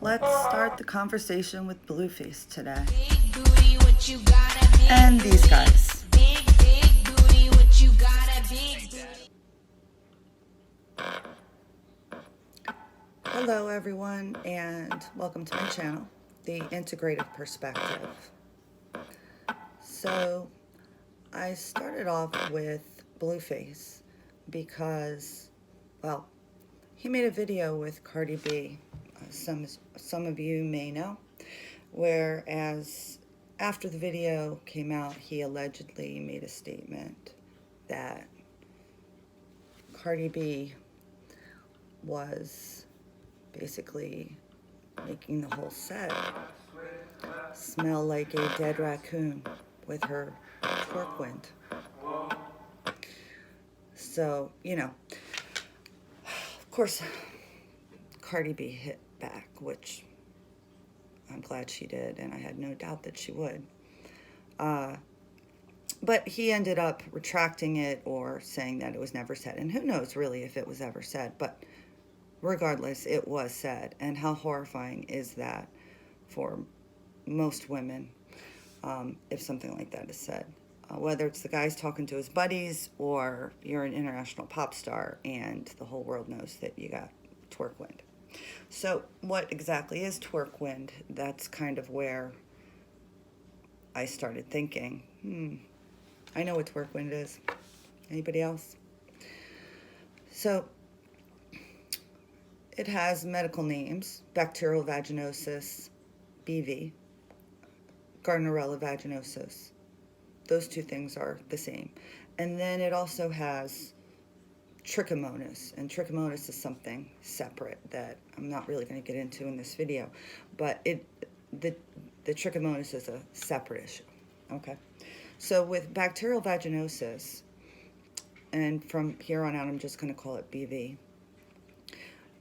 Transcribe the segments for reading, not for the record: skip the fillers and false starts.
let's start the conversation with Blueface today. Big booty, what you got a big And these booty. guys. Big booty, what you got a big booty. Hello everyone, and welcome to my channel, The Integrative Perspective. So, I started off with Blueface because, well, he made a video with Cardi B, some of you may know, whereas after the video came out, he allegedly made a statement that Cardi B was basically making the whole set smell like a dead raccoon with her TwerkWind. So, of course, Cardi B hit back, which I'm glad she did, and I had no doubt that she would. But he ended up retracting it or saying that it was never said. And who knows really if it was ever said, but regardless, it was said. And how horrifying is that for most women if something like that is said? Whether it's the guy's talking to his buddies or you're an international pop star and the whole world knows that you got TwerkWind. So what exactly is TwerkWind? That's kind of where I started thinking, I know what TwerkWind is. Anybody else? So it has medical names: Bacterial Vaginosis, BV, Gardnerella vaginosis. Those two things are the same. And then it also has trichomonas, and trichomonas is something separate that I'm not really going to get into in this video, but the trichomonas is a separate issue. Okay, so with bacterial vaginosis, and from here on out I'm just going to call it BV,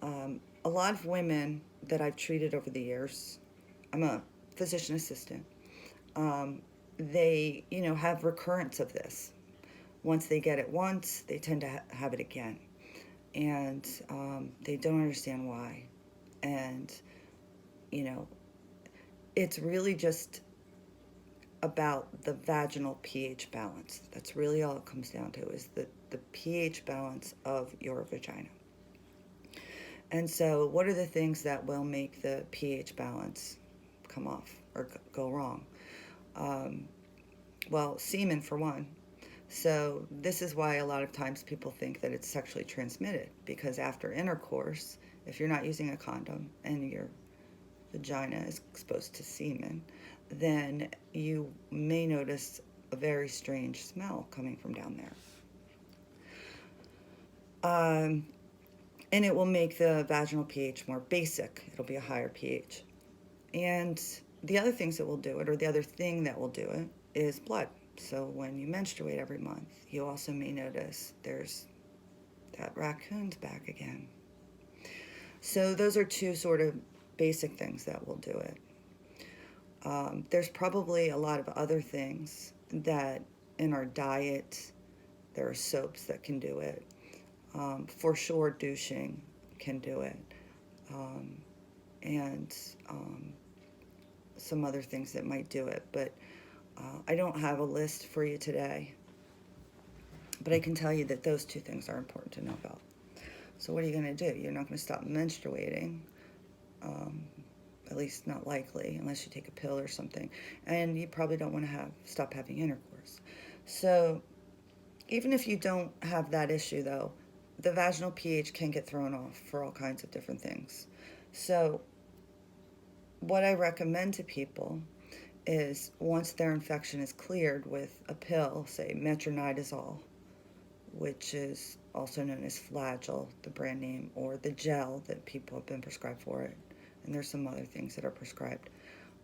a lot of women that I've treated over the years, I'm a physician assistant, they have recurrence of this. Once they get it once, they tend to have it again, and they don't understand why. And it's really just about the vaginal pH balance. That's really all it comes down to, is the pH balance of your vagina. And so what are the things that will make the pH balance come off or go wrong? Well, semen for one. So this is why a lot of times people think that it's sexually transmitted, because after intercourse, if you're not using a condom and your vagina is exposed to semen, then you may notice a very strange smell coming from down there. And it will make the vaginal pH more basic. It'll be a higher pH. And the other things that will do it, or the other thing that will do it, is blood. So when you menstruate every month, you also may notice there's that raccoon's back again. So those are two sort of basic things that will do it. There's probably a lot of other things that in our diet, there are soaps that can do it. For sure, douching can do it. And some other things that might do it. But I don't have a list for you today. But I can tell you that those two things are important to know about. So what are you going to do? You're not going to stop menstruating. At least not likely, unless you take a pill or something. And you probably don't want to stop having intercourse. So even if you don't have that issue, though, the vaginal pH can get thrown off for all kinds of different things. So what I recommend to people is, once their infection is cleared with a pill, say metronidazole, which is also known as Flagyl, the brand name, or the gel that people have been prescribed for it. And there's some other things that are prescribed.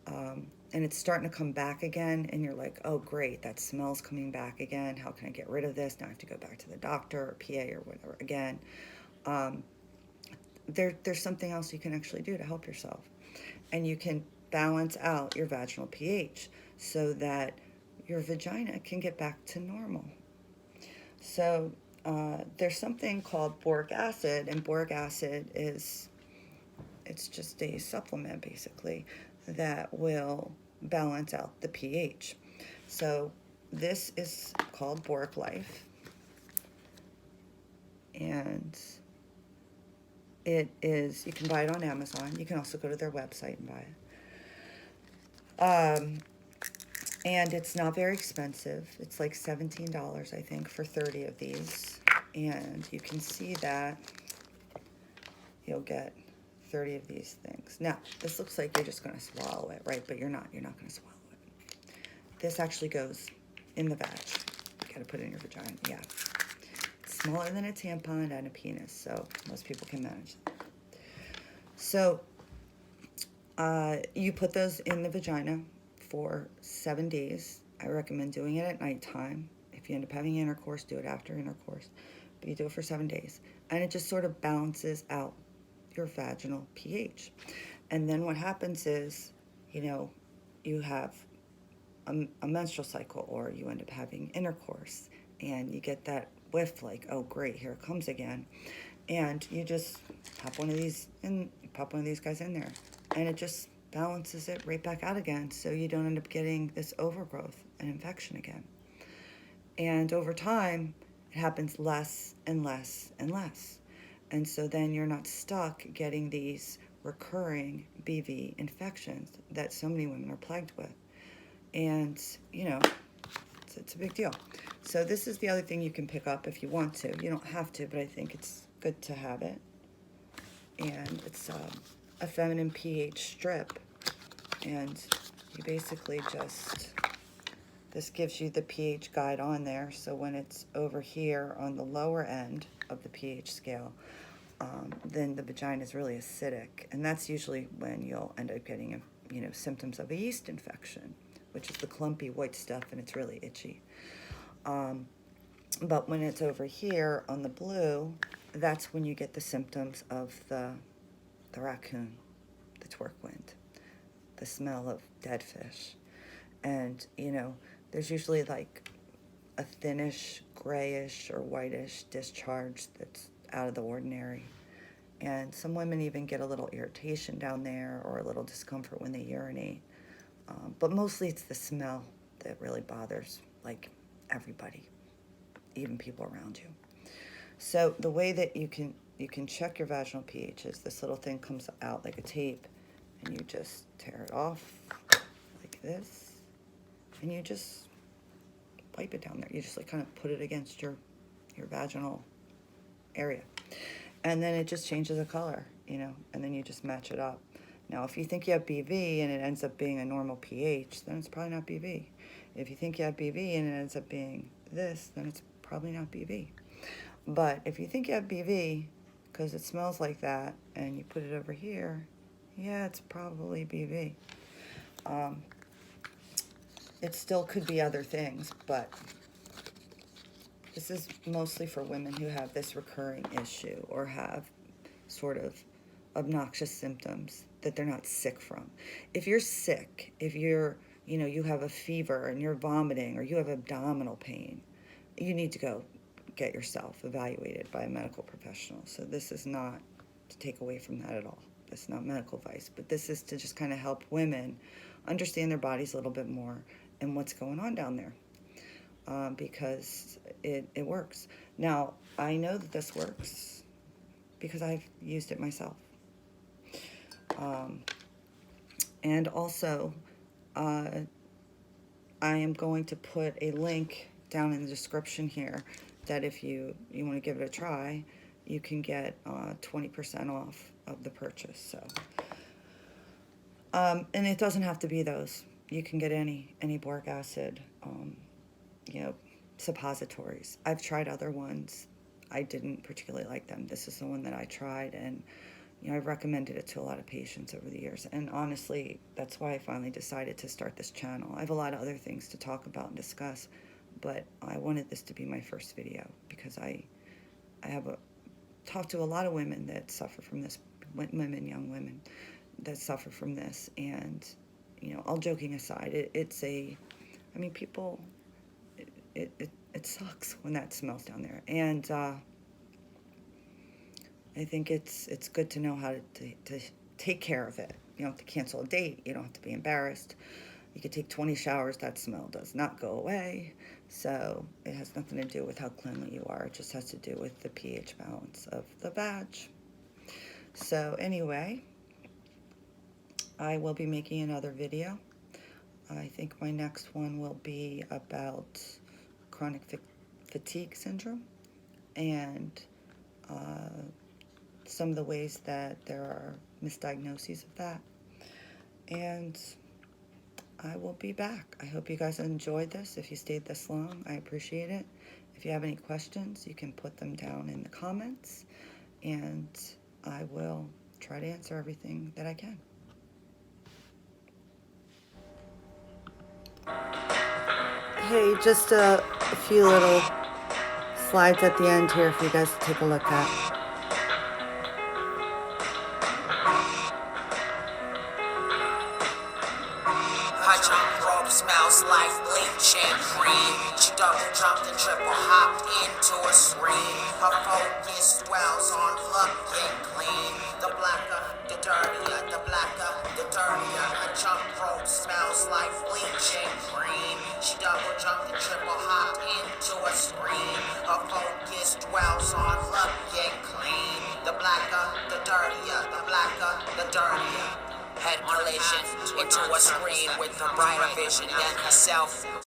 And it's starting to come back again, and you're like, oh great, that smell's coming back again. How can I get rid of this? Now I have to go back to the doctor or PA or whatever again. There's something else you can actually do to help yourself. And you can balance out your vaginal pH so that your vagina can get back to normal. So there's something called boric acid, and boric acid is It's just a supplement, basically, that will balance out the pH. So this is called Boric Life, and it is, you can buy it on Amazon. You can also go to their website and buy it. And it's not very expensive. It's like $17, I think, for 30 of these. And you can see that you'll get 30 of these things. Now, this looks like you're just going to swallow it, right? But you're not. You're not going to swallow it. This actually goes in the vag. You got to put it in your vagina. Yeah. It's smaller than a tampon and a penis, so most people can manage that. So you put those in the vagina for 7 days. I recommend doing it at nighttime. If you end up having intercourse, do it after intercourse. But you do it for 7 days. And it just sort of balances out your vaginal pH. And then what happens is, you have a menstrual cycle, or you end up having intercourse, and you get that whiff like, oh great, here it comes again. And you just pop one of these guys in there, and it just balances it right back out again, so you don't end up getting this overgrowth and infection again. And over time, it happens less and less and less. And so then you're not stuck getting these recurring BV infections that so many women are plagued with. And, it's a big deal. So this is the other thing you can pick up if you want to. You don't have to, but I think it's good to have it. And it's a feminine pH strip. And you basically this gives you the pH guide on there. So when it's over here on the lower end of the pH scale, then the vagina is really acidic. And that's usually when you'll end up getting, symptoms of a yeast infection, which is the clumpy white stuff, and it's really itchy. But when it's over here on the blue, that's when you get the symptoms of the raccoon, the TwerkWind, the smell of dead fish. And, there's usually like a thinnish, grayish, or whitish discharge that's out of the ordinary. And some women even get a little irritation down there, or a little discomfort when they urinate. But mostly it's the smell that really bothers, like, everybody, even people around you. So the way that you can check your vaginal pH is this little thing comes out like a tape, and you just tear it off like this, and you just wipe it down there. You just like kind of put it against your vaginal area, and then it just changes the color, and then you just match it up. Now, if you think you have BV and it ends up being a normal pH, then it's probably not BV. If you think you have BV and it ends up being this, then it's probably not BV. But if you think you have BV because it smells like that, and you put it over here, yeah, it's probably BV. It still could be other things, but this is mostly for women who have this recurring issue or have sort of obnoxious symptoms that they're not sick from. If you're sick, if you're, you have a fever and you're vomiting, or you have abdominal pain, you need to go get yourself evaluated by a medical professional. So this is not to take away from that at all. It's not medical advice, but this is to just kind of help women understand their bodies a little bit more and what's going on down there, because it works. Now, I know that this works because I've used it myself. And also, I am going to put a link down in the description here that if you want to give it a try, you can get 20% off of the purchase. So, and it doesn't have to be those. You can get any boric acid, suppositories. I've tried other ones. I didn't particularly like them. This is the one that I tried, and I've recommended it to a lot of patients over the years. And honestly, that's why I finally decided to start this channel. I have a lot of other things to talk about and discuss, but I wanted this to be my first video because I have talked to a lot of women that suffer from this, young women that suffer from this, and all joking aside, people, it sucks when that smells down there, and I think it's good to know how to take care of it. You don't have to cancel a date. You don't have to be embarrassed. You could take 20 showers. That smell does not go away. So it has nothing to do with how cleanly you are. It just has to do with the pH balance of the vag. So anyway, I will be making another video. I think my next one will be about chronic fatigue syndrome and some of the ways that there are misdiagnoses of that. And I will be back. I hope you guys enjoyed this. If you stayed this long, I appreciate it. If you have any questions, you can put them down in the comments, and I will try to answer everything that I can. Hey, just a few little slides at the end here for you guys to take a look at. Smells like bleaching green. She double jumped and triple hopped into a screen. Her focus dwells on looking clean. The blacker, the dirtier, the blacker, the dirtier. Her jump rope smells like bleaching green. She double jumped and triple hopped into a screen. Her focus dwells on looking clean. The blacker, the dirtier, the blacker, the dirtier. Head collision into a screen with a brighter vision than herself.